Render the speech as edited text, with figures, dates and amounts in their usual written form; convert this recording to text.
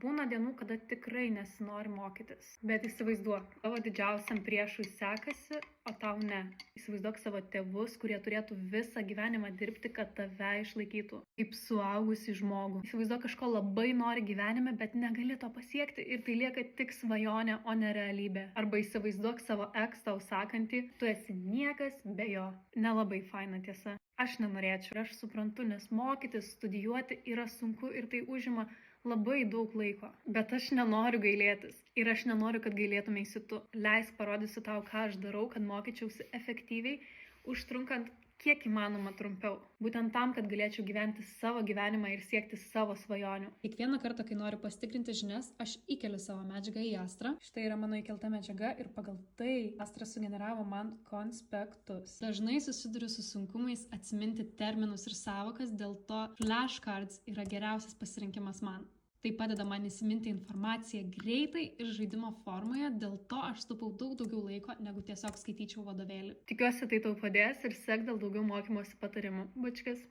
Būna dienų, kada tikrai nesinori mokytis. Bet įsivaizduok, tavo didžiausiam priešui sekasi, o tau ne. Įsivaizduok savo tėvus, kurie turėtų visą gyvenimą dirbti, kad tave išlaikytų. Kaip suaugusį žmogų. Įsivaizduok, kažko labai nori gyvenime, bet negali to pasiekti ir tai lieka tik svajonė, o ne realybė. Arba įsivaizduok savo ex tau sakantį, tu esi niekas be jo. Nelabai faina tiesa. Aš nenorėčiau, aš suprantu, nes mokytis, studijuoti yra sunku ir tai užima labai daug laiko. Bet aš nenoriu gailėtis ir aš nenoriu, kad gailėtumeisi tu. Leisk parodysiu tau, ką aš darau, kad mokyčiausi efektyviai, užtrunkant kiek įmanoma trumpiau. Būtent tam, kad galėčiau gyventi savo gyvenimą ir siekti savo svajonių. Kiekvieną kartą, kai noriu pasitikrinti žinias, aš įkeliu savo medžiagą į Astrą. Štai yra mano įkelta medžiaga ir pagal tai Astra sugeneravo man konspektus. Dažnai susiduriu su sunkumais atsiminti terminus ir savokas, dėl to flashcards yra geriausias pasirinkimas man. Tai padeda man įsiminti informaciją greitai ir žaidimo formoje, dėl to aš taupau daug daugiau laiko, negu tiesiog skaityčiau vadovėlį. Tikiuosi, tai tau padės ir sek dėl daugiau mokymosi patarimų. Bučkas.